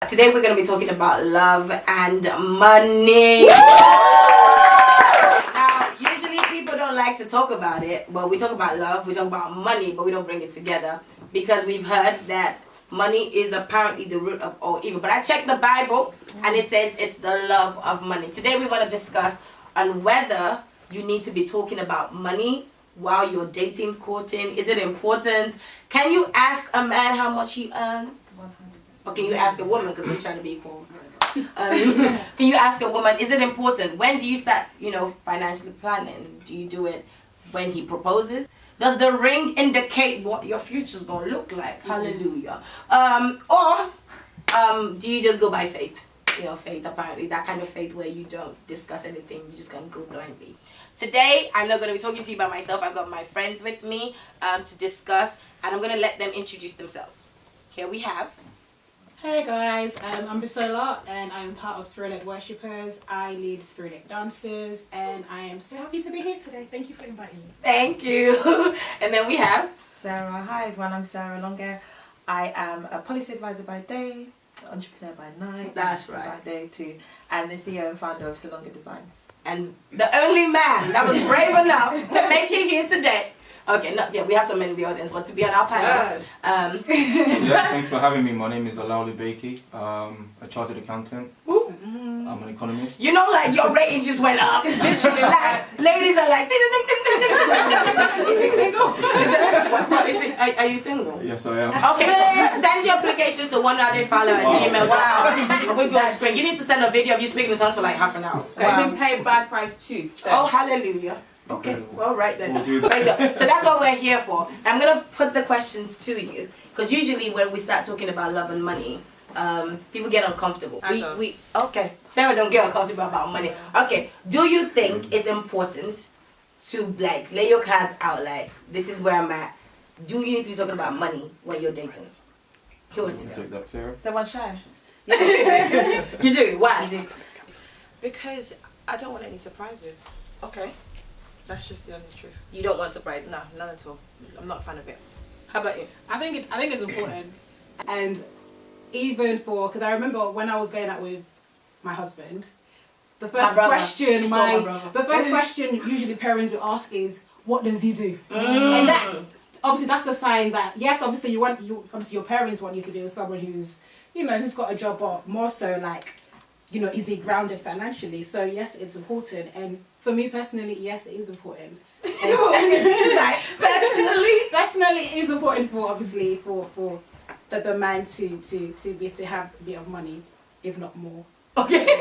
Today we're going to be talking about love and money. Now, usually people don't like to talk about it. Well, we talk about love, we talk about money, but we don't bring it together because we've heard that money is apparently the root of all evil. But I checked the Bible and it says it's the love of money. Today we want to discuss on whether you need to be talking about money while you're dating, courting. Is it important? Can you ask a man how much he earns? Or can you ask a woman, because we're trying to be equal? Can you ask a woman, is it important? When do you start, financially planning? Do you do it when he proposes? Does the ring indicate what your future's going to look like? Hallelujah. Or do you just go by faith? Faith, apparently, that kind of faith where you don't discuss anything, you just kind of go blindly. Today, I'm not going to be talking to you by myself. I've got my friends with me to discuss, and I'm going to let them introduce themselves. Here we have... Hey guys, I'm Bisola and I'm part of Spirit-led Worshippers. I lead Spirit-led dances and I am so happy to be here today. Thank you for inviting me. Thank you. And then we have Sarah. Hi everyone, I'm Sarah Longer. I am a policy advisor by day, entrepreneur by night. That's right. By day too, and the CEO and founder of Salonga Designs. And the only man that was brave enough to make it here today. Okay, not yet. We have some men in the audience, but to be on our panel. Yes. Yeah, thanks for having me. My name is Laolu Baikie. A chartered accountant. I'm an economist. Your ratings just went up. Literally, ladies are like, ding, ding, ding, ding, ding. Is he single? Are you single? Yes, I am. Okay, so send your applications to one.follow@gmail.com. Wow. We go screen. You need to send a video of you speaking in tongues for like half an hour. Okay. I've been paid bad price too. So. Oh, hallelujah. Okay, well, right then. We'll do that. So that's what we're here for. I'm going to put the questions to you. Because usually when we start talking about love and money, people get uncomfortable. Okay. Sarah don't get uncomfortable about money. Okay. Do you think it's important to lay your cards out this is where I'm at? Do you need to be talking about money when you're dating? Who wants to Take that, Sarah. Someone shy? You do? Why? You do. Because I don't want any surprises. Okay. That's just the honest truth. You don't want surprises? No, none at all. I'm not a fan of it. How about you? I think it's important, and even because I remember when I was going out with my husband, the first question usually parents will ask is, "What does he do?" And that's a sign that yes, obviously your parents want you to be with someone who's who's got a job, but more so is he grounded financially? So yes, it's important, and for me personally, yes, it is important. Personally, it is important for obviously for the man to be to have a bit of money, if not more. Okay.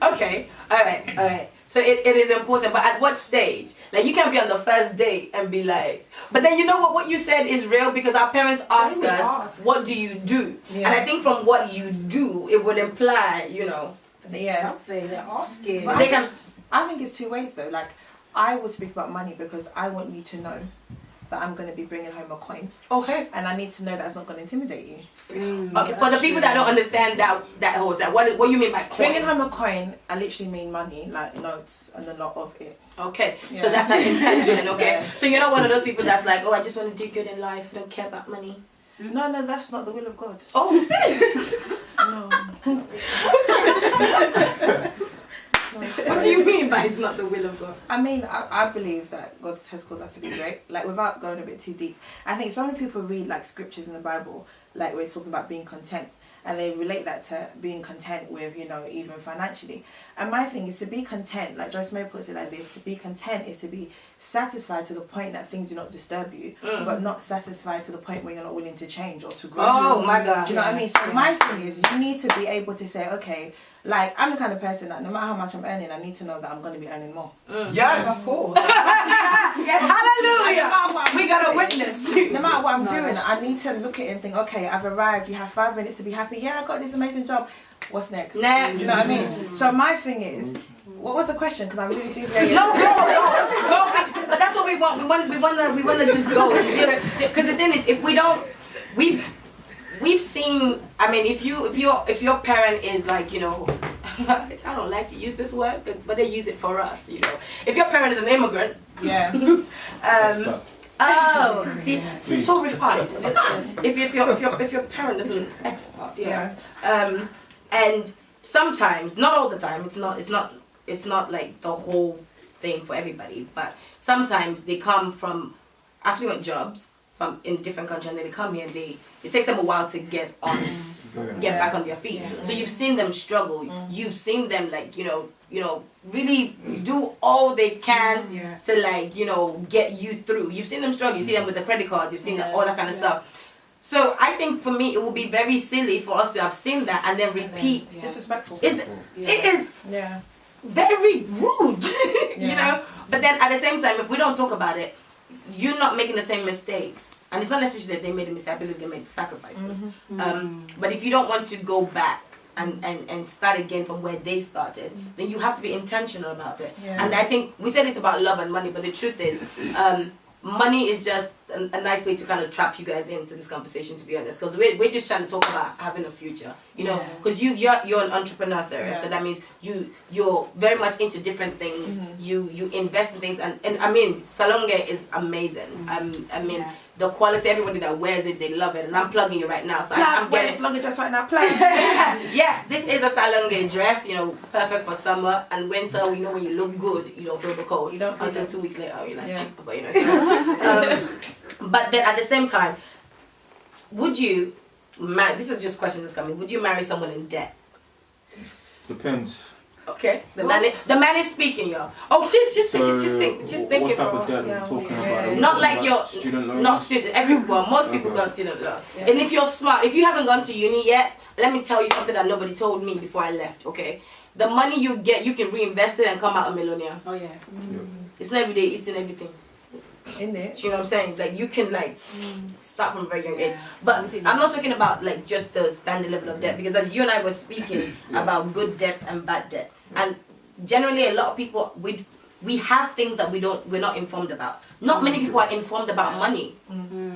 Okay. All right. So it is important, but at what stage? You can't be on the first date and be like, but then what you said is real because our parents ask us, what do you do? Yeah. And I think from what you do, it would imply, something they're asking. But I think it's two ways though. I will speak about money because I want you to know that I'm going to be bringing home a coin. Okay. And I need to know that it's not going to intimidate you. Okay, for the people that don't understand that what do you mean by coin? Bringing home a coin, I literally mean money, notes and a lot of it. Okay, yeah. So that's an intention, okay? Yeah. So you're not one of those people that's like, oh, I just want to do good in life, I don't care about money. No, that's not the will of God. Oh. No. What do you mean by it's not the will of God? I mean, I believe that God has called us to be great. Without going a bit too deep, I think so many people read scriptures in the Bible, where it's talking about being content, and they relate that to being content with, even financially. And my thing is to be content, like Joyce May puts it like this, to be content is to be satisfied to the point that things do not disturb you, but not satisfied to the point where you're not willing to change or to grow. Oh my God. Do you know what I mean? So my thing is, you need to be able to say, okay, I'm the kind of person that no matter how much I'm earning, I need to know that I'm going to be earning more. Yes! Of course. Hallelujah! We got a witness. No matter what I'm doing, I need to look at it and think, okay, I've arrived, you have 5 minutes to be happy. Yeah, I got this amazing job. What's next? Next. Do you know what I mean? So my thing is, what was the question? Because I really deviated. No. But that's what we want. We want to just go and do it. Because the thing is, if we don't, we've seen. I mean, if your parent is I don't like to use this word, but they use it for us. If your parent is an immigrant, yeah, Oh, see, she's so refined. If your parent is an expert, yes. And sometimes, not all the time. It's not like the whole thing for everybody. But sometimes they come from affluent jobs from in different countries, and then they come here and it takes them a while to get back on their feet. Yeah. So you've seen them struggle. You've seen them like really do all they can to get you through. You've seen them struggle. You see them with the credit cards. You've seen all that kind of stuff. So I think for me it would be very silly for us to have seen that and then repeat. It's disrespectful. It is very rude, But then at the same time, if we don't talk about it, you're not making the same mistakes. And it's not necessarily that they made a mistake, I believe they made sacrifices. But if you don't want to go back and start again from where they started, then you have to be intentional about it. Yeah. And I think we said it's about love and money, but the truth is, money is just a nice way to kind of trap you guys into this conversation, to be honest, because we're just trying to talk about having a future, because you're an entrepreneur, Sarah, so that means you're very much into different things. You invest in things, and I mean Salonge is amazing. I mean the quality, everybody that wears it, they love it, and I'm plugging you right now. So I'm wearing a Salonge dress right now. Yes, this is a Salonge dress, perfect for summer and winter. When you look good, you don't feel the cold. You don't until 2 weeks later, you're like, but it's but then at the same time, would you marry? This is just questions that's coming. Would you marry someone in debt? Depends. Okay, the man is speaking, y'all. Oh, she's thinking. What type of debt are we talking about? Not like your student loans. Not student. Everyone, most people got student loan. Yeah. And if you're smart, if you haven't gone to uni yet, let me tell you something that nobody told me before I left. Okay, the money you get, you can reinvest it and come out a millionaire. Oh yeah. It's not every day eating everything. In it. You know what I'm saying? Like you can start from a very young age. But I'm not talking about like just the standard level of debt, because as you and I were speaking about good debt and bad debt. And generally a lot of people we have things that we're not informed about. Not many people are informed about money.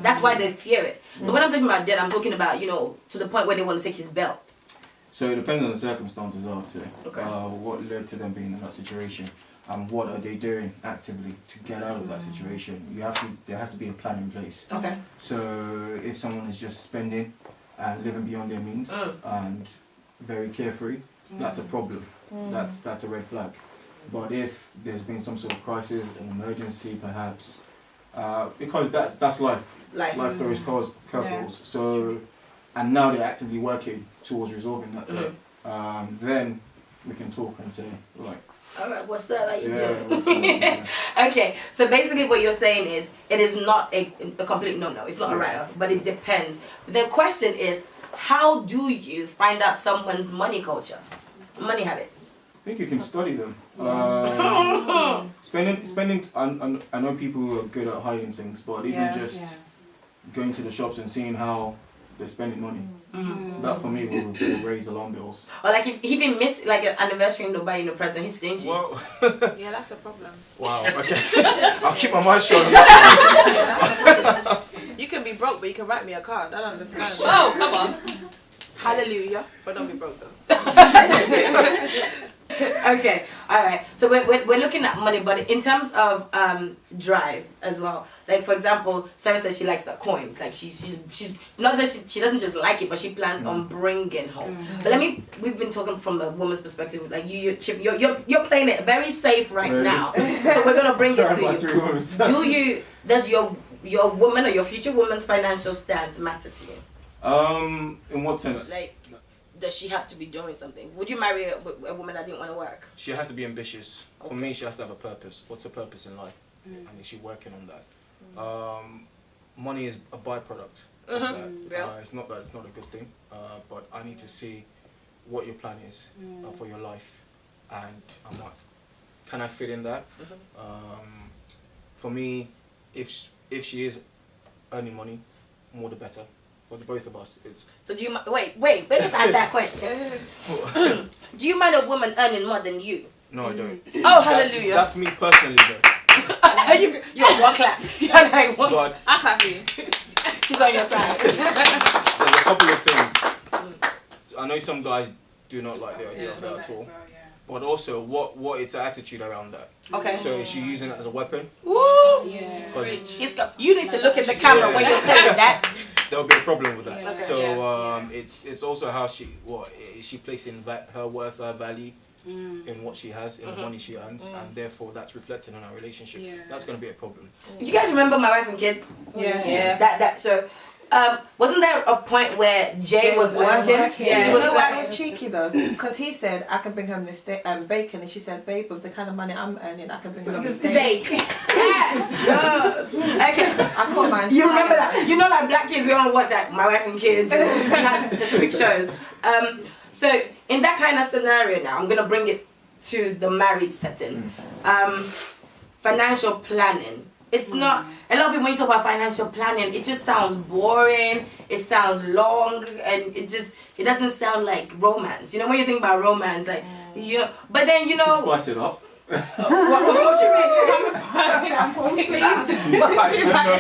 That's why they fear it. So when I'm talking about debt, I'm talking about, to the point where they want to take his belt. So it depends on the circumstances, I would say. Okay. What led to them being in that situation? And what are they doing actively to get out of that situation? There has to be a plan in place. Okay. So if someone is just spending and living beyond their means and very carefree, that's a problem. That's a red flag. But if there's been some sort of crisis, an emergency perhaps, because that's life. Life throws curveballs. So, and now they're actively working towards resolving that. Then we can talk and say, right. All right, what's that? How you doing? Okay, so basically what you're saying is it is not a complete no. It's not a write-off, but it depends. The question is, how do you find out someone's money culture, money habits? I think you can study them. Spending. I know people who are good at hiding things, but even just going to the shops and seeing how they're spending money. That for me will raise alarm bells. Or like if he even missed like an anniversary and nobody in the present, he's stingy. Well, yeah, that's the problem. Wow. Okay. I'll keep my mouth shut. You can be broke, but you can write me a card. I don't understand. Oh, come on. Hallelujah. But don't be broke though. Okay, all right. So we're looking at money, but in terms of drive as well. Like for example, Sarah says she likes the coins. Like she's not that she doesn't just like it, but she plans on bringing home. But we've been talking from the woman's perspective. Like you're playing it very safe right now. So we're gonna bring it to you. Does your woman or your future woman's financial stance matter to you? In what sense? Like, does she have to be doing something? Would you marry a woman that didn't want to work? She has to be ambitious. Okay. For me, she has to have a purpose. What's the purpose in life? And is she working on that? Money is a byproduct. It's not that it's not a good thing, but I need to see what your plan is for your life, and can I fit in that? For me, if she is earning money, more the better. For the both of us, it's... So do you... Wait, let us ask that question. Do you mind a woman earning more than you? No, I don't. Oh, hallelujah. That's me personally, though. You're one clap. You're like one. But I'll clap you. She's on your side. There's a couple of things. I know some guys do not like the idea of that at all. but also what its attitude around that. Okay. So is she using it as a weapon? Woo! Yeah. 'Cause You need to look at the camera when you're saying that. there'll be a problem with that. Yeah. Okay. So it's also how she is she placing her worth, her value in what she has, in the money she earns, and therefore that's reflected on our relationship. Yeah. That's going to be a problem. Do you guys remember My Wife and Kids? Yeah. That show. Wasn't there a point where Jay was working? Yeah. You know why it was cheeky though? Because he said, I can bring home this bacon, and she said, babe, with the kind of money I'm earning, I can bring home this steak. Steak. Yes. Okay. I caught mine. You remember that? You know, like black kids, we only watch like My Wife and Kids. We had specific shows. So in that kind of scenario, now I'm gonna bring it to the married setting. Financial planning. It's not, a lot of people when you talk about financial planning, it just sounds boring, it sounds long, and it doesn't sound like romance. You know, when you think about romance, like, you know, but then, you know. Spice it up. What you mean? Samples, please.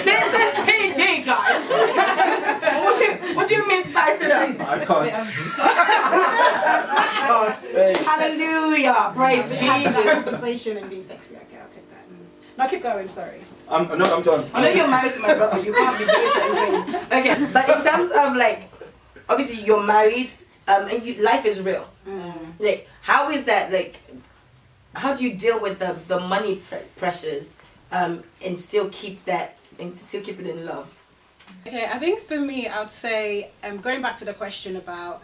This is PG, guys. What do you mean spice it up? I can't say. Hallelujah, praise Have that Jesus. conversation and be sexy. Okay, I'll take that. No, keep going. Sorry. I'm done. I know you're married to my brother, you can't be doing certain things. Okay, but in terms of like, obviously you're married, and life is real. Like, how is that, like, how do you deal with the money pressures, and still keep it in love? Okay, I think for me, I would say, going back to the question about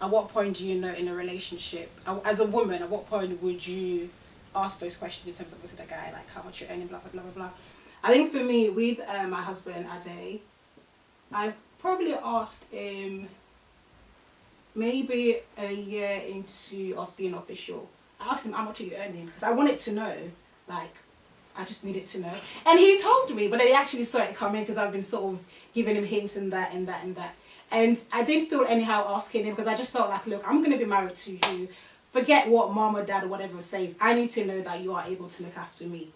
at what point do you know in a relationship, as a woman, at what point would you ask those questions in terms of, was it the guy, like how much you're earning, blah, blah, blah, blah, blah. I think for me, with my husband, Ade, I probably asked him maybe a year into us being official. I asked him, how much are you earning? Because I wanted to know, like, I just needed to know. And he told me, but then he actually saw it coming because I've been sort of giving him hints and that and that and that. And I didn't feel anyhow asking him because I just felt like, look, I'm going to be married to you. Forget what mom or dad or whatever says. I need to know that you are able to look after me.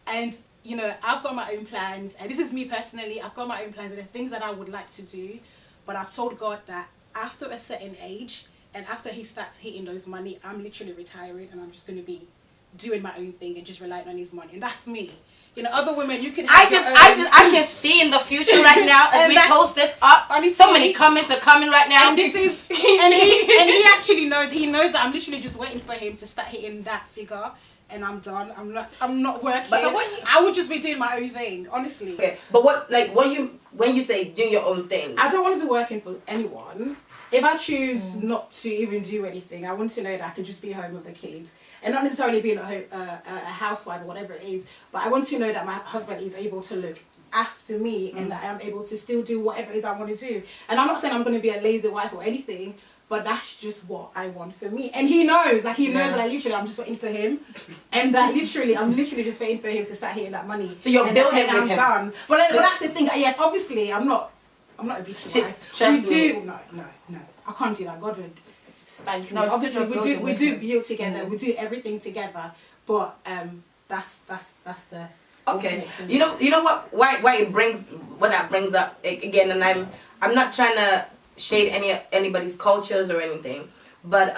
And, you know, I've got my own plans. And this is me personally. I've got my own plans and the things that I would like to do. But I've told God that after a certain age and after he starts hitting those money, I'm literally retiring and I'm just going to be doing my own thing and just relying on his money. And that's me. You know, other women, you can have I can see in the future right now as we post this up. Honestly, so many comments are coming right now. And this is, and he actually knows. He knows that I'm literally just waiting for him to start hitting that figure, and I'm done. I'm not working. But so I would just be doing my own thing, honestly. Okay, but when you say do your own thing, I don't want to be working for anyone. If I choose not to even do anything, I want to know that I can just be home with the kids. And not necessarily being a housewife or whatever it is, but I want to know that my husband is able to look after me and that I am able to still do whatever it is I want to do. And I'm not saying I'm going to be a lazy wife or anything, but that's just what I want for me. And he knows, that I'm just waiting for him. And that I'm literally just waiting for him to start hitting that money. So you're building with I'm him. done. But that's the thing. Yes, obviously, I'm not a bitchy wife. No. I can't do that. God would spank me. No, Obviously, we do build together. We do everything together. But that's the okay. You know what? Why that brings up again? And I'm not trying to shade anybody's cultures or anything, but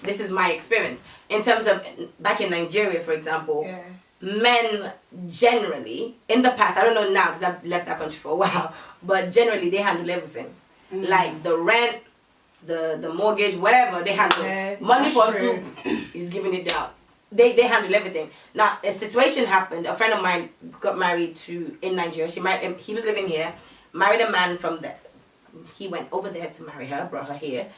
this is my experience in terms of back in Nigeria, for example. Yeah. Men generally, in the past, I don't know now because I've left that country for a while, but generally they handle everything, like the rent, the mortgage, whatever they handle. Money for soup is giving it down. They handle everything. Now a situation happened. A friend of mine got married in Nigeria. She married him. He was living here. Married a man from there. He went over there to marry her. Brought her here.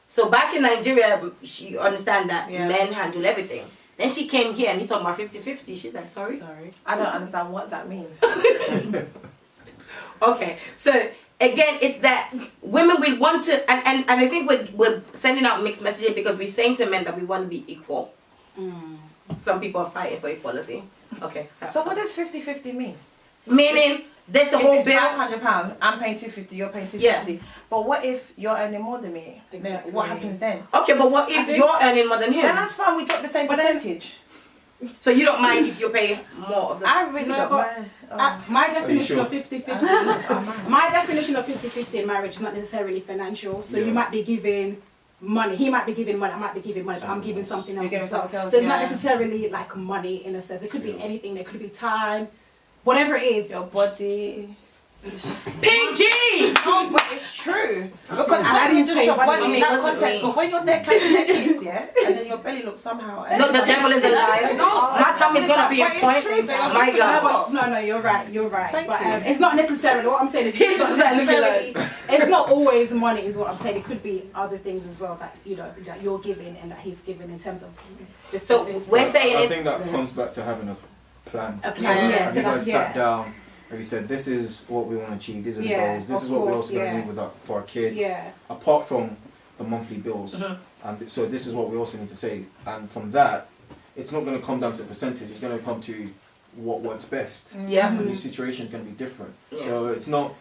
So back in Nigeria, she understand that men handle everything. Then she came here and he's talking about 50-50. She's like, sorry. I don't understand what that means. Okay, so again, it's that women will want to, and I think we're sending out mixed messages because we're saying to men that we want to be equal. Some people are fighting for equality. Okay, so what does 50-50 mean? Meaning, there's a whole bill. £500, I'm paying $250, you're paying $250. Yes. But what if you're earning more than me? Exactly. Then what happens then? Okay, but what if you're earning more than him? Then that's fine, we drop the same percentage. So you don't mind if you pay more of the... I really don't mind. My definition sure? of 50-50 my definition of 50-50 in marriage is not necessarily financial. So you might be giving money. He might be giving money, I might be giving money, but I'm giving something else. giving as well. something else, So it's not yeah. necessarily like money in a sense. It could be anything. It could be time, whatever it is. Your body. PG! No, but it's true. Because I I didn't didn't just say your body, body in it that wasn't context. me. But when you're there catching their kids, yeah, and then your belly looks somehow. No, the devil is a liar. No, my tummy's gonna be a but it's point. true, though. My No, God. but, no, you're right. Thank But you. it's not necessarily, what I'm saying is He's it's not just like, look at necessarily, it's not always money is what I'm saying. It could be other things as well that, you know, that you're giving and that he's giving in terms of. So we're saying I it. think that comes back to having a plan. A plan, Yeah. yeah. Have So you guys that's, sat yeah. down? Have you said this is what we want to achieve? These are the Yeah, goals. This of is what we're course, also going to yeah. need for our kids. Yeah. Apart from the monthly bills, and so this is what we also need to say. And from that, it's not going to come down to percentage. It's going to come to what works best. Yeah. And your situation can be different. Yeah. So it's not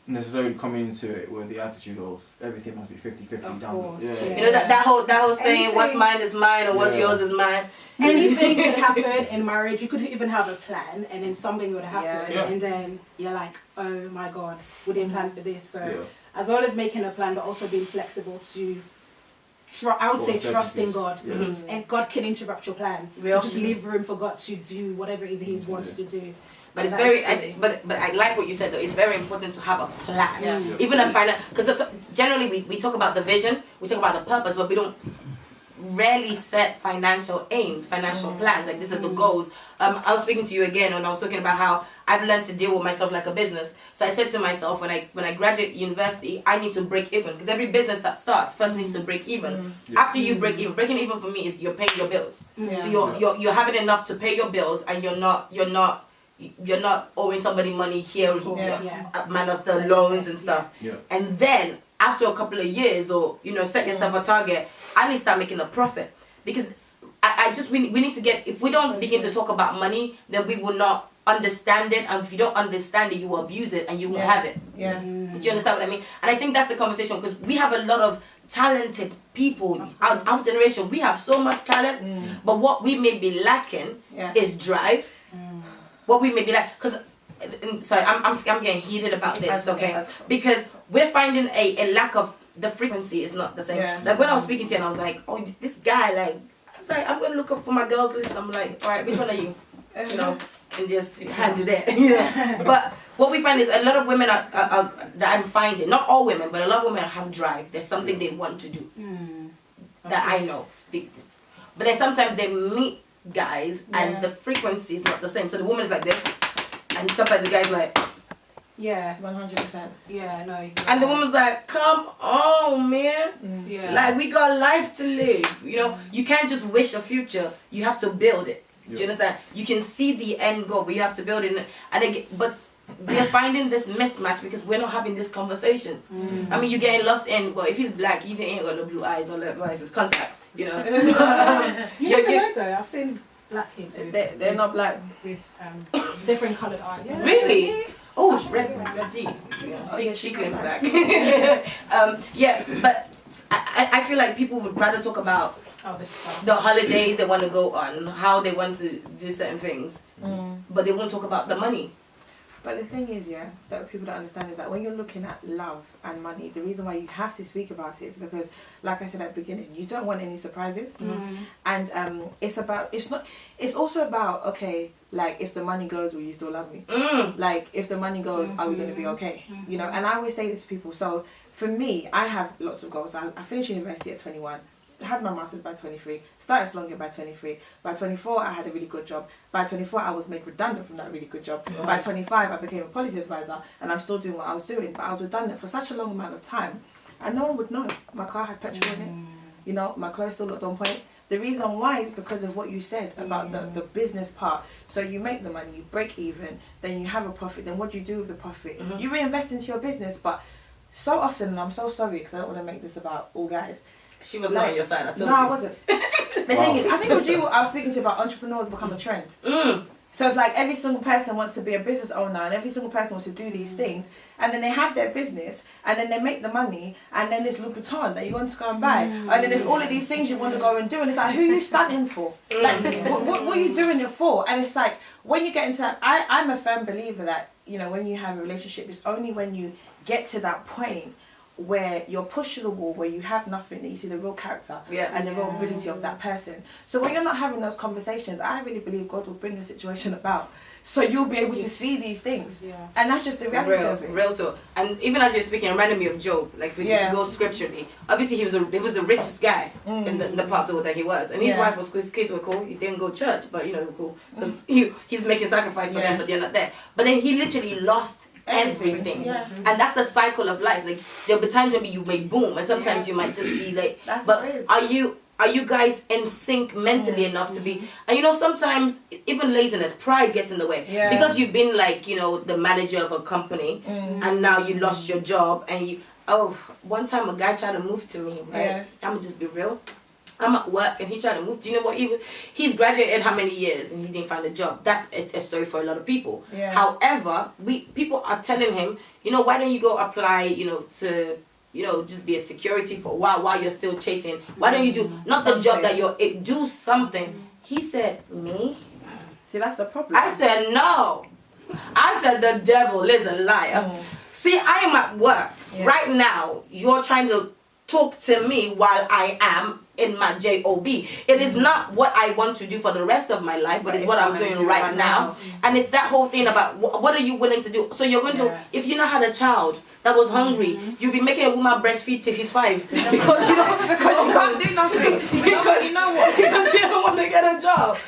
necessarily coming into it with the attitude of everything must be 50-50 Of down. course, Yeah. yeah. You know that whole saying, Anything- what's mine is mine, or what's Yeah. yours is mine. Anything could happen in marriage. You could even have a plan, and then something would happen, Yeah. and then you're like, oh my God, we didn't plan for this. So Yeah. as well as making a plan, but also being flexible to, I would say, Well, trusting God, yes. because and God can interrupt your plan. Yeah. So just leave room for God to do whatever it is He Yes, wants to do. But it's That's very, silly. but I like what you said though. It's very important to have a plan, Yeah. Yeah. even a final. Because generally we talk about the vision, we talk about the purpose, but we don't rarely set financial aims, financial plans. Like these are the goals. I was speaking to you again, and I was talking about how I've learned to deal with myself like a business. So I said to myself, when I graduate university, I need to break even, because every business that starts first needs to break even. Yeah. After you break even, breaking even for me is you're paying your bills. Yeah. So you're having enough to pay your bills, and you're not owing somebody money here, Yeah. minus the loans and stuff. Yeah. And then after a couple of years, or set yourself a target, I need to start making a profit, because we need to get, if we don't begin to talk about money, then we will not understand it, and if you don't understand it, you will abuse it and you won't have it. Yeah. Do you understand what I mean? And I think that's the conversation, because we have a lot of talented people. Our generation, we have so much talent, but what we may be lacking Yeah. is drive. What we may be like, because sorry, I'm getting heated about this, okay? Because we're finding a lack of, the frequency is not the same. Yeah. Like when I was speaking to you, and I was like, oh, this guy, like, I was like, I'm gonna look up for my girls list. I'm like, all right, which one are you? You know, and just handle that. You know. But what we find is a lot of women are that I'm finding, not all women, but a lot of women have drive. There's something they want to do that I know. But then sometimes they meet guys and the frequency is not the same. So the woman's like this, and sometimes the guy's like, Yeah. 100%. Yeah. No. and the woman's like, come on, man. Yeah. Like, we got life to live. You know, you can't just wish a future. You have to build it. Do you understand? You can see the end goal, but you have to build it. And again, but we're finding this mismatch because we're not having these conversations. I mean, you're getting lost in, well, if he's black, he ain't got no blue eyes or no eyes, it's contacts, you know. You never know though. I've seen black kids with, They're not black. with different coloured eyes. Yeah. Really? Oh, Red D. Yeah, she claims black. Yeah, but I feel like people would rather talk about Oh, this stuff. the holidays they want to go on, how they want to do certain things, but they won't talk about the money. But the thing is, yeah, that people don't understand is that when you're looking at love and money, the reason why you have to speak about it is because, like I said at the beginning, you don't want any surprises. And it's also about, okay, like if the money goes, will you still love me? Like if the money goes, are we going to be okay? You know, and I always say this to people. So for me, I have lots of goals. I finished university at 21. I had my master's by 23, started Slonger by 23. By 24, I had a really good job. By 24, I was made redundant from that really good job. By 25, I became a policy advisor, and I'm still doing what I was doing, but I was redundant for such a long amount of time, and no one would know. My car had petrol in it, you know, my clothes still looked on point. The reason why is because of what you said about the business part. So you make the money, you break even, then you have a profit, then what do you do with the profit? You reinvest into your business, but so often, and I'm so sorry because I don't want to make this about all guys, She was not on your side, I told no, you. I wasn't. The thing is, I think with you, I was speaking to you about entrepreneurs become a trend. So it's like every single person wants to be a business owner and every single person wants to do these things. And then they have their business and then they make the money and then there's Louboutin that you want to go and buy. And then there's all of these things you want to go and do. And it's like, who are you standing for? Like, what are you doing it for? And it's like, when you get into that, I'm a firm believer that, you know, when you have a relationship, it's only when you get to that point where you're pushed to the wall, where you have nothing, and you see the real character and the real ability of that person. So when you're not having those conversations, I really believe God will bring the situation about. So you'll be able to see these things. Yeah. And that's just the reality of it. Real talk. And even as you're speaking, it reminded me of Job. Like, if you go scripturally, obviously he was the richest guy in the part of the world that he was. And his wife was, his kids were cool. He didn't go to church, but, cool. Because he's making sacrifice for them, but they're not there. But then he literally lost everything. And that's the cycle of life. Like, there'll be times maybe you may boom, and sometimes you might just be like, but are you guys in sync mentally enough to be, and sometimes even laziness, pride gets in the way. Because you've been like, the manager of a company and now you lost your job and one time a guy tried to move to me, right? I'm gonna just be real. I'm at work and he tried to move. Do you know what he's graduated how many years and he didn't find a job? That's a story for a lot of people. However, people are telling him, why don't you go apply, to just be a security for a while you're still chasing. Why don't you do not the job that do something? He said, me? See, that's the problem. I said, no. I said, the devil is a liar. See, I am at work. Right now, you're trying to talk to me while I am in my job. It is not what I want to do for the rest of my life, but it's what I'm doing right now. And it's that whole thing about what are you willing to do? So you're going to, if you not had a child that was hungry, you'll be making a woman breastfeed till he's 5 because you can't do nothing. Because you know what? Because you don't want to get a job.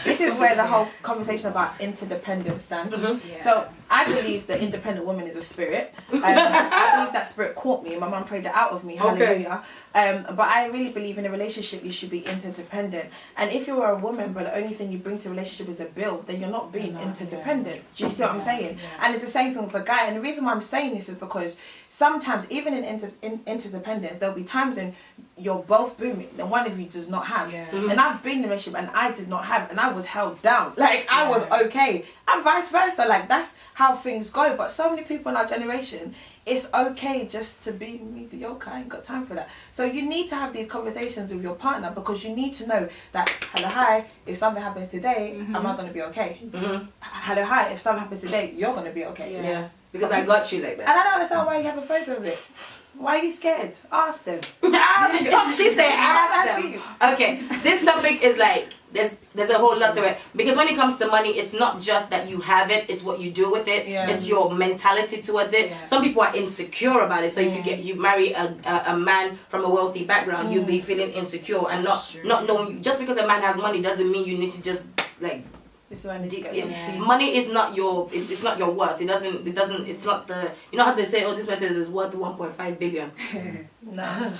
This is where the whole conversation about interdependence stands. So I believe the independent woman is a spirit. I believe that spirit caught me. My mum prayed it out of me. Hallelujah. But I really believe in a relationship you should be interdependent. And if you're a woman but the only thing you bring to a relationship is a bill, then you're not being interdependent. Do you see what I'm saying? And it's the same thing with a guy. And the reason why I'm saying this is because sometimes even in interdependence there'll be times when you're both booming and one of you does not have. And I've been in a relationship and I did not have, and I was held down. Like I was okay. And vice versa. Like that's how things go. But so many people in our generation, it's okay just to be mediocre. I ain't got time for that. So you need to have these conversations with your partner because you need to know that, hello, hi, if something happens today, am I going to be okay? Hello, hi, if something happens today, you're going to be okay. Because I got you like that. And I don't understand why you have a phobia of it. Why are you scared? Ask them. She said ask them. Okay, this topic is like, there's a whole lot to it. Because when it comes to money, it's not just that you have it, it's what you do with it. It's your mentality towards it. Some people are insecure about it. So if you marry a man from a wealthy background, you'll be feeling insecure and not knowing. Just because a man has money doesn't mean you need to just like. Money is not your it's not your worth. It's not the, you know how they say, oh, this person is worth 1.5 billion. No.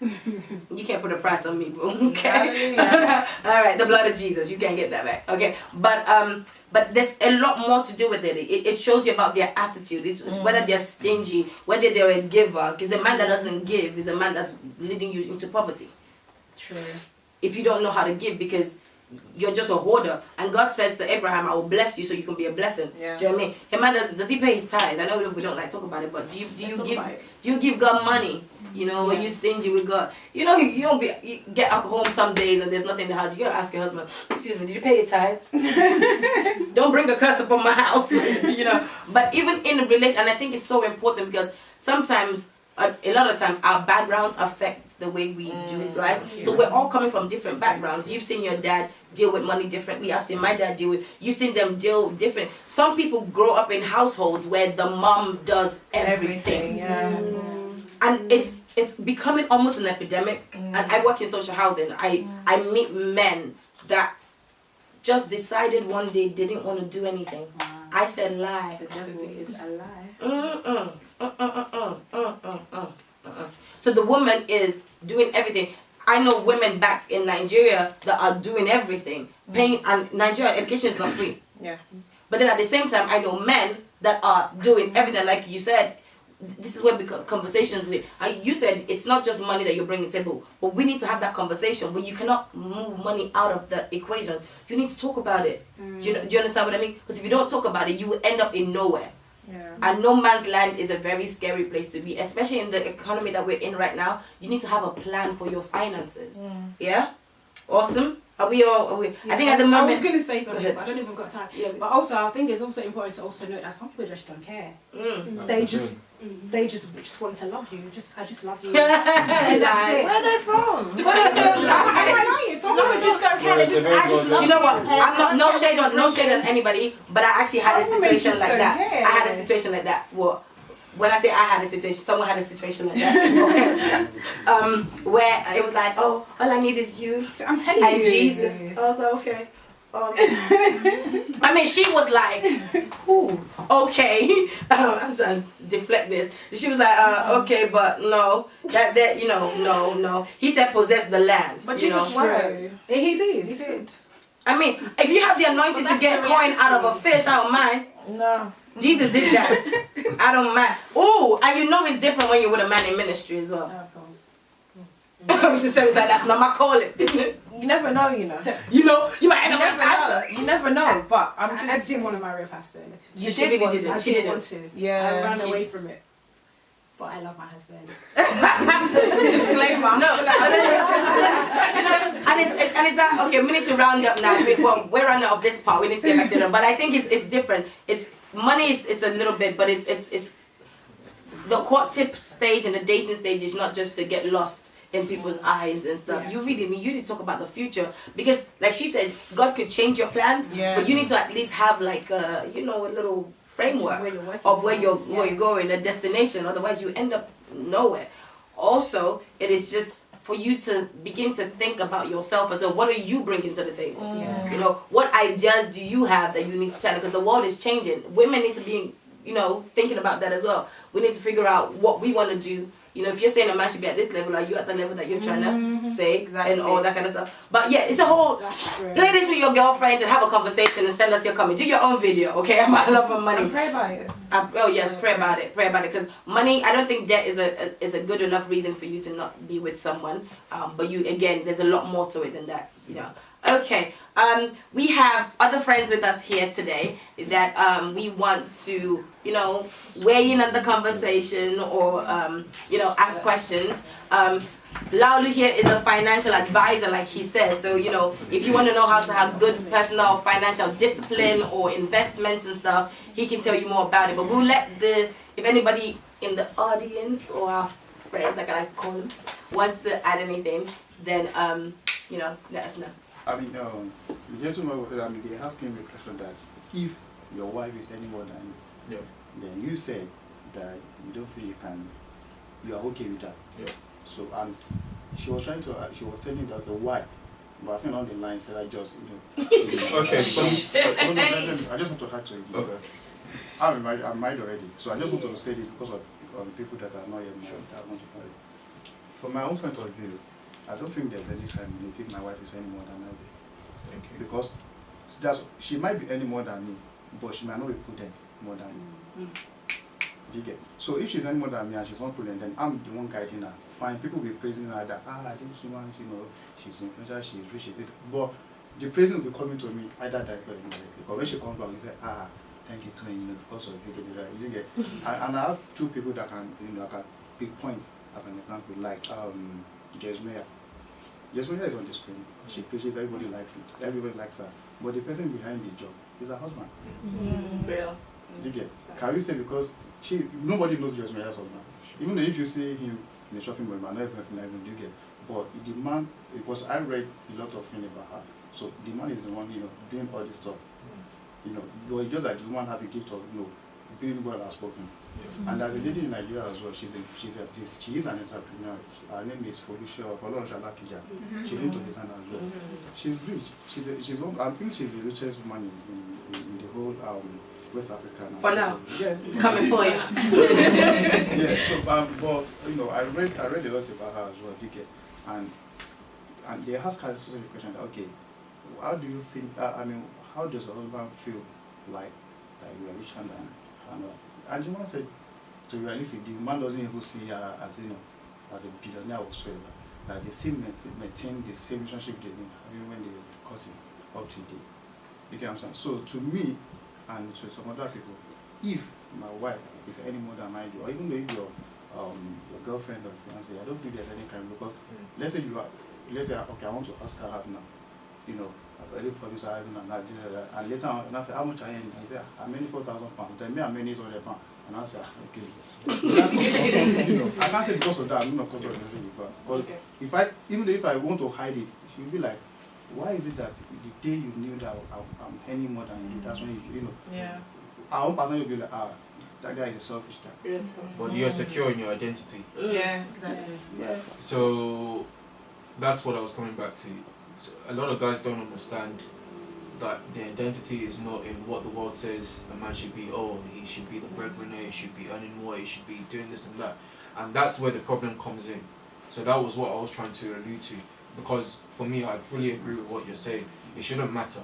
You can't put a price on me, bro. Okay. All right, the blood of Jesus, you can't get that back. Okay, but there's a lot more to do with it. It shows you about their attitude. It's whether they're stingy, whether they're a giver. Because a man that doesn't give is a man that's leading you into poverty. True. If you don't know how to give, because you're just a hoarder, and God says to Abraham, I will bless you so you can be a blessing. Do you know what I mean? A man does he pay his tithe? I know we don't like talk about it, but do you give God money? Are you stingy with God? You get up home some days and there's nothing in the house. You gotta ask your husband, excuse me, did you pay your tithe? Don't bring a curse upon my house. But even in a relation, and I think it's so important because sometimes, a lot of times, our backgrounds affect the way we do it, right? So we're all coming from different backgrounds. You've seen your dad deal with money differently. I've seen my dad you've seen them deal different. Some people grow up in households where the mom does everything. And it's becoming almost an epidemic. And I work in social housing. I meet men that just decided one day didn't want to do anything. I said lie. The devil is a lie. So the woman is doing everything. I know women back in Nigeria that are doing everything. Paying, and Nigeria education is not free. But then at the same time, I know men that are doing everything. Like you said, this is where conversations with. You said it's not just money that you're bringing to the table, but we need to have that conversation. But you cannot move money out of the equation. You need to talk about it. Do you understand what I mean? Because if you don't talk about it, you will end up in nowhere. And no man's land is a very scary place to be, especially in the economy that we're in right now. You need to have a plan for your finances. Awesome. Are we all? Are we? Yeah, I think at the moment. I was going to say something, ahead. but I don't know if I've got time. Yeah. But also, I think it's also important to also note that some people just don't care. They just want to love you. I just love you. And that's it. Where are they from? Am I lying? Some people just don't care. They just, I just love Do you know what? you. I'm not no shade on anybody, but I actually had a Some women situation just like don't that. care. I had a situation like that. What? When I say I had a situation, someone had a situation like that. Where it was like, oh, all I need is you I'm telling and you. Jesus. I was like, okay. I mean, she was like, ooh, okay. I'm trying to deflect this. She was like, okay, but no, that you know, no. He said possess the land. But you know. Jesus were. He did. He did. I mean, if you have the anointing to get coin out of a fish, I don't mind. No. Jesus did that. I don't mind. Oh, and you know it's different when you're with a man in ministry as well. Of course. She said, like, that's not my calling. You never know, you know. You know, you might end You up with a never know. pastor. You never know, but I just... didn't want to marry a pastor. She really want didn't. to. She didn't want to. Yeah. I ran away from it. But I love my husband. Disclaimer. No, and it's that okay? We need to round up now. We're rounding up this part. We need to get back to them. But I think it's different. It's money is a little bit, but it's the courtship stage and the dating stage is not just to get lost in people's eyes and stuff. Yeah. You need to talk about the future because, like she said, God could change your plans, but you need to at least have like a little framework of where you're going, a destination. Otherwise, you end up nowhere. Also, it is just for you to begin to think about yourself as well. What are you bringing to the table? Yeah. You know, what ideas do you have that you need to challenge? Because the world is changing. Women need to be, thinking about that as well. We need to figure out what we want to do. You know, if you're saying a man should be at this level, are you at the level that you're trying to say? Exactly. And all that kind of stuff. But yeah, it's a whole... Play this with your girlfriends and have a conversation and send us your comment. Do your own video, okay? About love and money. And pray about it. Oh yes, pray about it. Pray about it. Because money, I don't think debt is a good enough reason for you to not be with someone. But there's a lot more to it than that, Okay, we have other friends with us here today that we want to, weigh in on the conversation or, ask questions. Laolu here is a financial advisor, like he said. So, if you want to know how to have good personal financial discipline or investments and stuff, he can tell you more about it. But we'll let if anybody in the audience or our friends, like I like to call them, wants to add anything, then, let us know. I mean, the gentleman, they asked him a question that if your wife is any more than you, then you said that you don't feel you are okay with that. Yeah. So, and she was telling you that why, but I think on the line said I just, Okay. I just want to add to it. Okay. I'm married already, so I just want to say this because of people that are not yet married. I want to marry. From my own point of view, I don't think there's any time in it if my wife is any more than I do. Thank you. Because she might be any more than me, but she might not be prudent more than me. Do you get? So if she's any more than me and she's not prudent, then I'm the one guiding her. Fine, people will be praising her that this woman, she's influential, she's rich, she's it. But the praising will be coming to me either directly or indirectly. But when she comes back, we say, thank you, Tony, because of you get. And I have two people that can, I can pick points as an example, like Jesmea. Jesmea is on the screen. She preaches, everybody likes it. Everybody likes her. But the person behind the job is her husband. Real. You get? Can you say because nobody knows Jesmea's husband. Even though if you see him in the shopping mall, you might not even recognize him, you get? But the man, because I read a lot of things about her. So the man is the one, doing all this stuff. But it's just that the woman has a gift of, being well outspoken. And there's a lady in Nigeria as well. She is an entrepreneur. Her name is Felicia Kija. She's into design as well. She's rich. I think she's the richest woman in the whole West Africa now. For now. Yeah. Coming for you. Yeah. So but I read a lot about her as well. And they ask her such a question that, okay, how do you think? How does a husband feel like you are richer than her? And the woman said, to be realistic, the man doesn't even see her as a billionaire whatsoever. That they still maintain the same relationship they've been having when they were courting up to date. You get what I'm saying? So to me and to some other people, if my wife is any more than I do, or even though if your girlfriend or fiance, I don't think there's any crime because let's say you are let's say, okay, I want to ask her out now. You know, I've already produced her out now, and later on, and I said, how much are you in? I said, how many £4,000? Tell me how many is on the pound. And I said, okay. You know, I can't say because of that, I'm not controlling the relationship. Because even if I want to hide it, she'll be like, why is it that the day you knew that I'm earning more than you, that's when you know. Yeah. Our own person will be like, that guy is a selfish guy. But you're secure in your identity. Yeah, exactly. Yeah. So that's what I was coming back to. So a lot of guys don't understand that the identity is not in what the world says a man should be. Oh, he should be the breadwinner, he should be earning more, he should be doing this and that. And that's where the problem comes in. So that was what I was trying to allude to. Because for me, I fully agree with what you're saying. It shouldn't matter.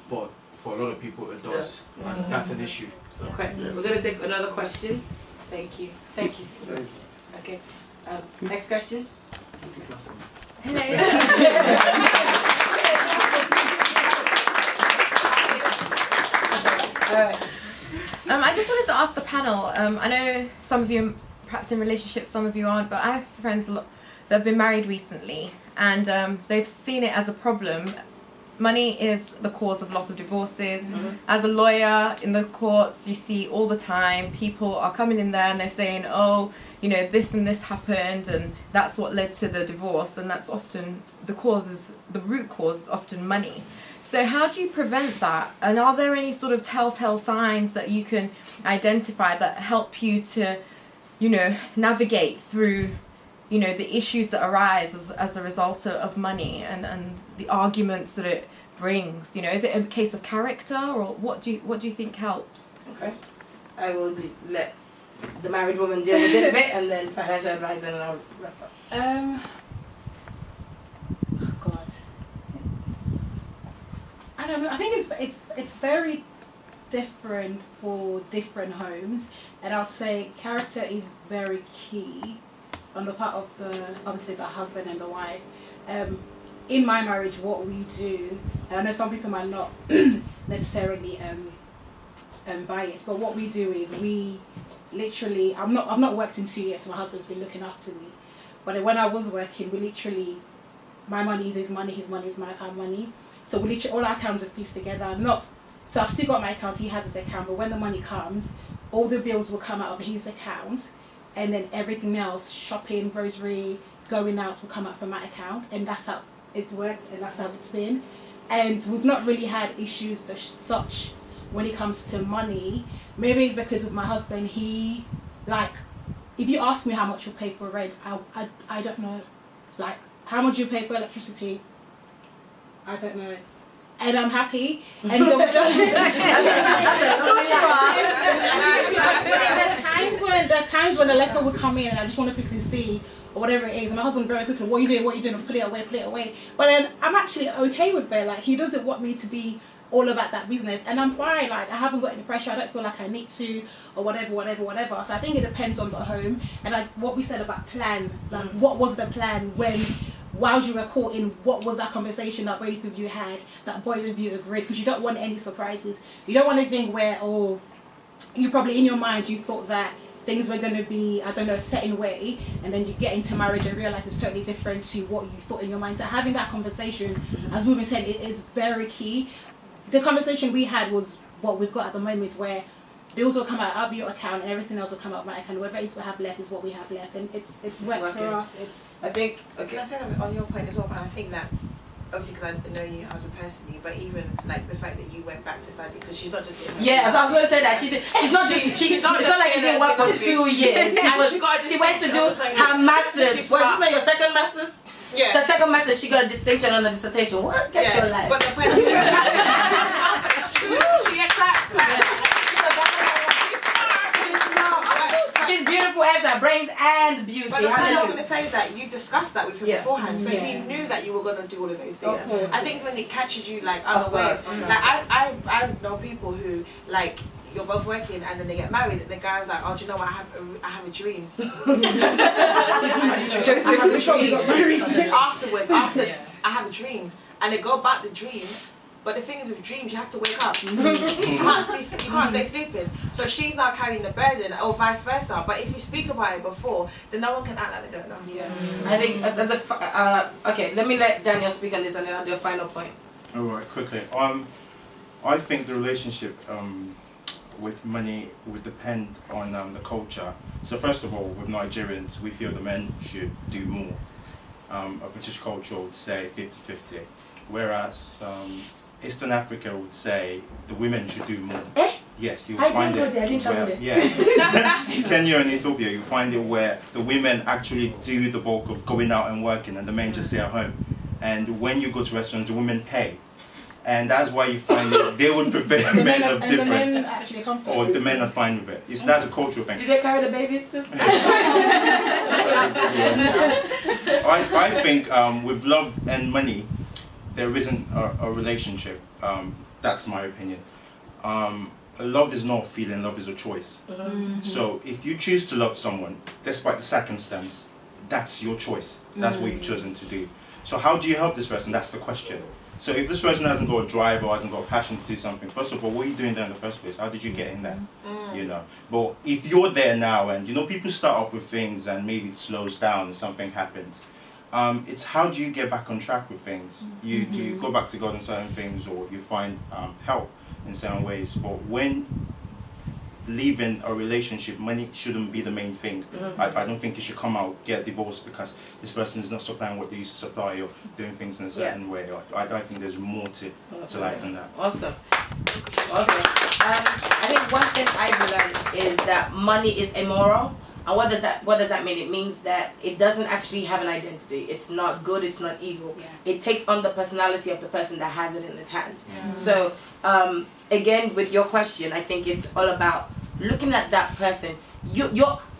But for a lot of people, it does. And that's an issue. Okay, we're going to take another question. Thank you. Thank you. Okay, next question. Hello. I just wanted to ask the panel. I know some of you are perhaps in relationships, some of you aren't, but I have friends that have been married recently, and they've seen it as a problem. Money is the cause of lots of divorces. As a lawyer in the courts, you see all the time people are coming in there and they're saying, oh, you know, this and this happened and that's what led to the divorce, and that's often the root cause is often money. So how do you prevent that? And are there any sort of telltale signs that you can identify that help you to, you know, navigate through, you know, the issues that arise as a result of money and the arguments that it brings? You know, is it a case of character, or what do you think helps? Okay, I will let the married woman deal with this bit, and then financial advisor, and I'll wrap up. God, I don't know. I think it's very different for different homes, and I'd say character is very key on the part of obviously the husband and the wife. In my marriage, what we do, and I know some people might not necessarily buy it, but what we do is we literally, I've not worked in 2 years, so my husband's been looking after me. But when I was working, we literally, my money is his money, his money is our money. So we literally, all our accounts are fixed together. So I've still got my account, he has his account, but when the money comes, all the bills will come out of his account, and then everything else, shopping, grocery, going out, will come out from my account, and that's how it's worked, and that's how it's been. And we've not really had issues as such when it comes to money. Maybe it's because with my husband, he, like, if you ask me how much you pay for rent, I don't know. Like, how much you pay for electricity, I don't know. And I'm happy. And there are times when a letter will come in and I just want to quickly see, or whatever it is, and my husband very quickly, what are you doing, and put it away. But then I'm actually okay with it. Like, he doesn't want me to be all about that business, and I'm fine. Like, I haven't got any pressure, I don't feel like I need to, or whatever. So I think it depends on the home, and like what we said about plan, like what was the plan while you were courting, what was that conversation that both of you had, that both of you agreed? Because you don't want any surprises. You don't want anything where, oh, you probably in your mind you thought that things were going to be, I don't know, a certain way, and then you get into marriage and realize it's totally different to what you thought in your mind. So having that conversation, as Ruben said, it is very key. The conversation we had was what we've got at the moment, where bills will come out of your account and everything else will come out of my account. Whatever it is we have left is what we have left, and it's worked for us. I think. Can I say that on your point as well? But I think that obviously because I know your husband personally, but even like the fact that you went back to study, because she's not just sitting here. Yeah, so I was going to say that she's not just it's not like she didn't work for 2 years. She went to do her masters. Was this not your second masters? Yeah. The second master, she got a distinction on the dissertation. What? Get your life. But the point is, it's true. She exactly. She's beautiful as her brains and beauty. But the point I'm going to say is that you discussed that with him beforehand, so he knew that you were going to do all of those things. Of course. I think it's when it catches you like unaware. Like I know people who like, you're both working and then they get married, and the guy's like, oh, do you know what, I have a dream. Afterwards, I have a dream, and they go about the dream, But the thing is with dreams, you have to wake up. You can't stay sleeping. So she's now carrying the burden, or vice versa. But if you speak about it before, then no one can act like they don't know. Yeah. I think okay, let me let Daniel speak on this, and then I'll do a final point. All right, quickly. I think the relationship with money would depend on the culture. So first of all, with Nigerians, we feel the men should do more. A British culture would say 50-50, whereas Eastern Africa would say the women should do more. Yes, you will find it. In Kenya and Ethiopia, you find it where the women actually do the bulk of going out and working, and the men just stay at home. And when you go to restaurants, the women pay. And that's why you find that they would prefer men of different. The men actually comfortable. Or the men are fine with it. That's a cultural thing. Do they carry the babies too? I think with love and money, there isn't a relationship. That's my opinion. Love is not a feeling, love is a choice. So if you choose to love someone, despite the circumstance, that's your choice. That's what you've chosen to do. So how do you help this person? That's the question. So if this person hasn't got a drive or hasn't got a passion to do something, first of all, what are you doing there in the first place? How did you get in there? You know. But if you're there now, and you know, people start off with things and maybe it slows down and something happens. It's how do you get back on track with things? You go back to God in certain things, or you find help in certain ways. But when leaving a relationship, money shouldn't be the main thing. I don't think you should come out, get divorced because this person is not supplying what they used to supply or doing things in a certain way. I think there's more to life than that. Awesome. I think one thing I've learned is that money is immoral. And what does that mean? It means that it doesn't actually have an identity. It's not good, it's not evil. It takes on the personality of the person that has it in its hand. So again, with your question, I think it's all about looking at that person.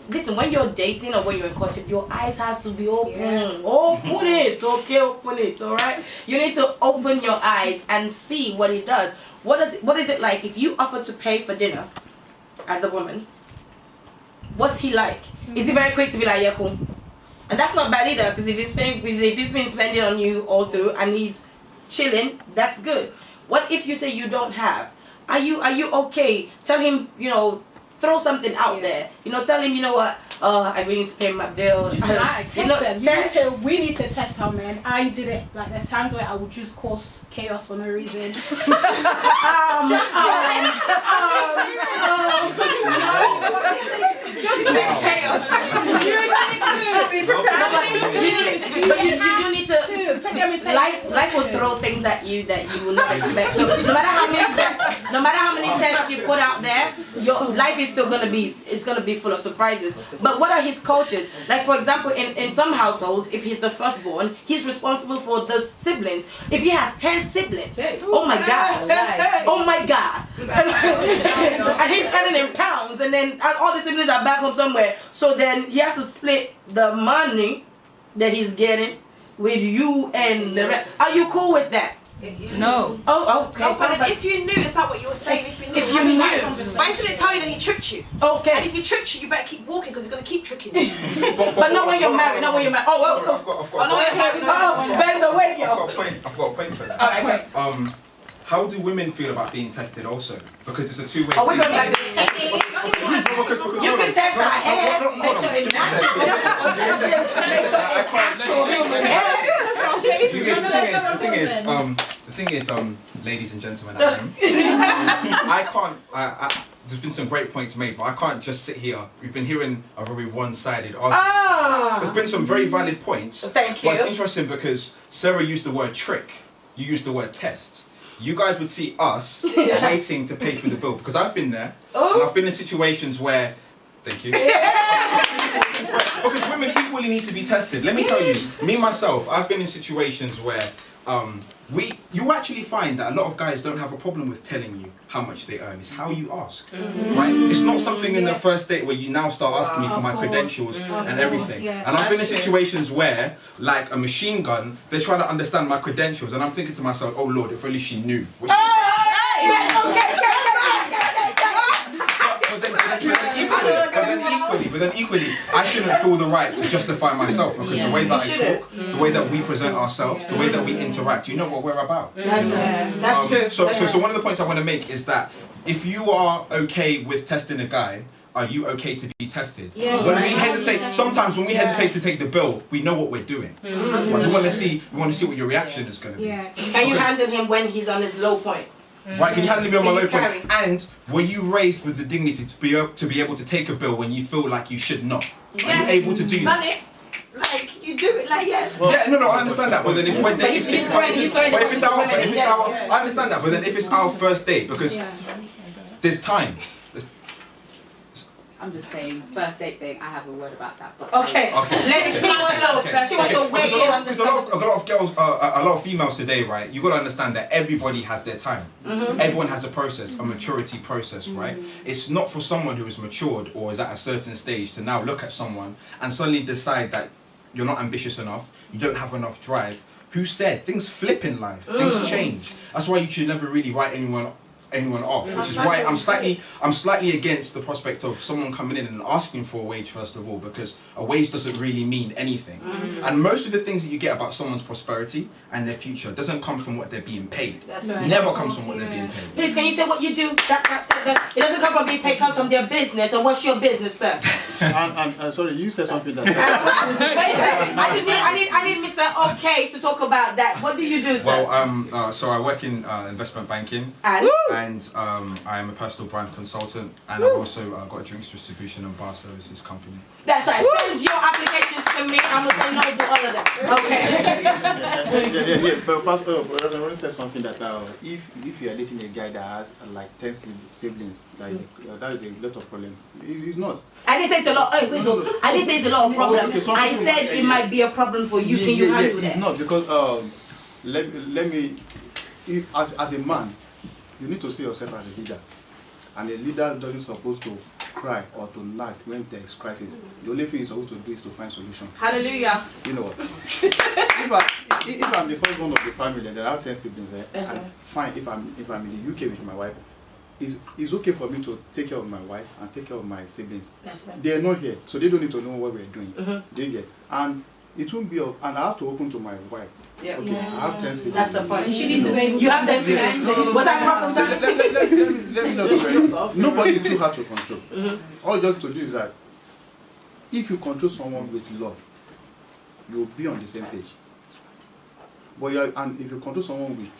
Listen, when you're dating or when you're in courtship, your eyes has to be open. Open it, okay, open it, all right? You need to open your eyes and see what he does. What is it like if you offer to pay for dinner as a woman? What's he like? Is he very quick to be like, yeah, cool? And that's not bad either, because if he's been spending on you all through and he's chilling, that's good. What if you say you don't have? Are you okay? Tell him, you know, throw something out there. You know, tell him, you know what, I really need to pay my bills. Just lie, test them. We need to test how men. I did it, like there's times where I would just cause chaos for no reason. Just chaos. You need to be prepared. You need to. Life will throw things at you that you will not expect. So no matter how many tests you put out there, your life is still gonna be full of surprises. But what are his cultures? Like for example, in some households, if he's the firstborn, he's responsible for the siblings. If he has 10 siblings, oh my God, and he's spending in pounds, and then all the siblings are back home somewhere. So then he has to split the money that he's getting with you and the rest. Are you cool with that? No. Oh, okay. No, but if you knew, it's not what you were saying. If you knew. But if he didn't tell you, then he tricked you. Okay. And if he tricked you, you better keep walking because he's going to keep tricking you. But not when you're married. Not when you're married. Oh, Sorry, I've got Ben's awake, yo. I've got a point for that. Alright. How do women feel about being tested also? Because it's a two-way Oh, we're thing. going back to you can test our hair, make sure it's natural. Make sure it's actual human hair. The thing is, ladies and gentlemen at home, I can't. There's been some great points made, but I can't just sit here. We've been hearing a very one-sided argument. There's been some very valid points. Thank you. But it's interesting because Sarah used the word trick. You used the word test. You guys would see us waiting to pay for the bill because I've been there. And I've been in situations where, thank you. Because women equally need to be tested. Let me tell you, me myself, I've been in situations where you actually find that a lot of guys don't have a problem with telling you how much they earn. It's how you ask, right? It's not something in the first date where you now start asking me for my credentials and everything. And I've been in situations where, like a machine gun, they're trying to understand my credentials, and I'm thinking to myself, oh Lord, if only she knew. But then equally, I shouldn't feel the right to justify myself because the way that I talk, the way that we present ourselves, the way that we interact, you know what we're about. That's true. So one of the points I want to make is that if you are okay with testing a guy, are you okay to be tested? Yes. When we hesitate, sometimes when we hesitate to take the bill, we know what we're doing. Like, we want to see what your reaction is going to be. Can you handle him when he's on his low point? Right, can you handle me on my low point? And were you raised with the dignity to be able to take a bill when you feel like you should not? Are you able to do that? Like you do it, like No, I understand that. But then if I understand that. But then if it's our first date, because there's time. I'm just saying, first date thing, I have a word about that. But Okay. Ladies, she wants to weigh in on this. Because a lot of girls, a lot of females today, right? You got to understand that everybody has their time. Everyone has a process, a maturity process, right? It's not for someone who is matured or is at a certain stage to now look at someone and suddenly decide that you're not ambitious enough, you don't have enough drive. Who said? Things flip in life. Things change. That's why you should never really write anyone off, which is why I'm slightly against the prospect of someone coming in and asking for a wage first of all, because a wage doesn't really mean anything. And most of the things that you get about someone's prosperity and their future doesn't come from what they're being paid. That's right. It never comes from what they're being paid. Please, can you say what you do? It doesn't come from being paid, it comes from their business. And what's your business, sir? and sorry, you said something that. I need Mr. OK to talk about that. What do you do, sir? Well, so I work in investment banking. And I'm a personal brand consultant, and I've also got a drinks distribution and bar services company. That's right. Send your applications to me. I'm gonna say no to all of them. Okay. Yeah. But Pastor, I want to say something that if you are dating a guy that has like 10 siblings, that is a lot of problem. It's not. I didn't say it's a lot. I didn't say it's a lot of problem. I said it might be a problem for you. Can you handle that? It's not because let me as a man. You need to see yourself as a leader, and a leader doesn't supposed to cry or to nag when there is crisis. The only thing you're supposed to do is to find solution. Hallelujah. You know what? if I'm the first one of the family and there are 10 siblings there, fine. If I'm in the UK with my wife, it's okay for me to take care of my wife and take care of my siblings. They are not here, so they don't need to know what we're doing. They get, and it won't be and I have to open to my wife. Yeah. Okay, I have 10 siblings. That's the point. She needs to be able to. You have 10 siblings. Was that proper? Let me just nobody is too hard to control. All you just to do is that if you control someone with love, you'll be on the same page. But and if you control someone with,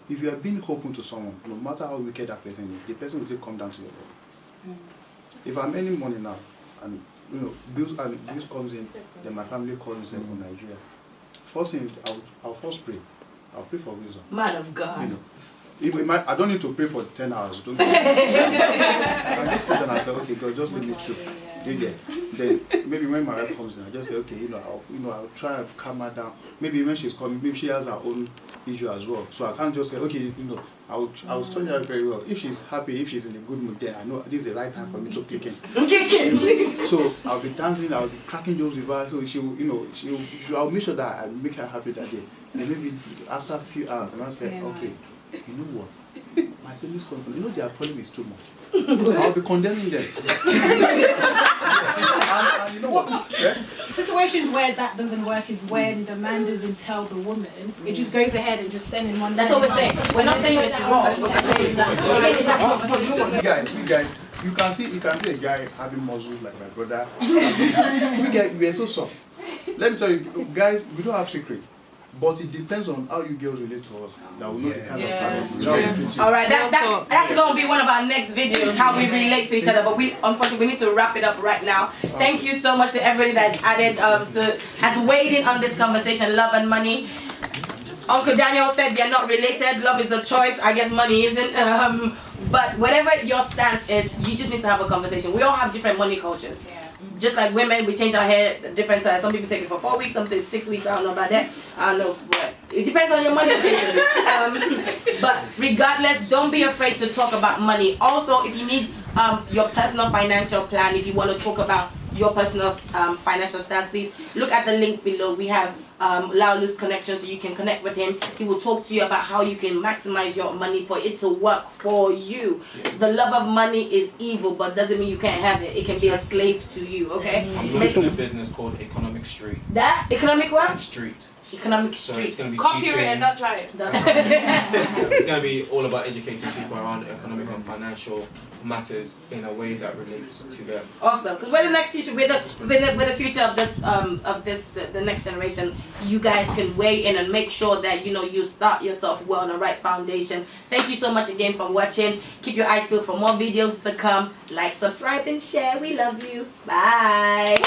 if you are being open to someone, no matter how wicked that person is, the person will still come down to your level. If I'm earning money now, and bills comes in, then my family calls in from Nigeria. First thing, I'll first pray. I'll pray for wisdom. Man of God. I don't need to pray for 10 hours. I just sit down and say, okay, God, just lead me through. Then maybe when my wife comes in, I just say, okay, I'll try and calm her down. Maybe when she's coming, maybe she has her own issue as well. So I can't just say, okay, I'll study her very well. If she's happy, if she's in a good mood, then I know this is the right time for me to kick in. So I'll be dancing, I'll be cracking jokes with her. So I'll make sure that I make her happy that day. And then maybe after a few hours, I'll say, okay, you know what? My siblings come from, their problem is too much. I'll be condemning them. and you know what? Yeah? Situations where that doesn't work is when the man doesn't tell the woman. It just goes ahead and just send in one. That's what we're saying. We're not saying it's wrong. What we're saying is that We guys, you can see a guy having muscles like my brother. We are so soft. Let me tell you, guys, we don't have secrets. But it depends on how you girls relate to us. That will know the kind of parents. All right, that's going to be one of our next videos, how we relate to each other. But unfortunately, we need to wrap it up right now. Thank you so much to everybody that's has weighed in on this conversation, love and money. Uncle Daniel said they're not related. Love is a choice. I guess money isn't. But whatever your stance is, you just need to have a conversation. We all have different money cultures. Just like women, we change our hair at different times. Some people take it for 4 weeks, some take 6 weeks. I don't know about that. I don't know. But it depends on your money. But regardless, don't be afraid to talk about money. Also, if you need your personal financial plan, if you want to talk about your personal financial stance, please look at the link below. We have Laolu's connection, so you can connect with him. He will talk to you about how you can maximize your money for it to work for you. The love of money is evil, but doesn't mean you can't have it. It can be a slave to you, okay? I'm launching a business called Economic Street. That? Economic what? Street. Economic So Street. it's going to be Copy teaching. it and don't try it. It's going to be all about educating people around economic and financial matters in a way that relates to them. Awesome, because we're the next future. We're the future of this the next generation. You guys can weigh in and make sure that you start yourself well on the right foundation. Thank you so much again for watching. Keep your eyes peeled for more videos to come. Like, subscribe, and share. We love you. Bye.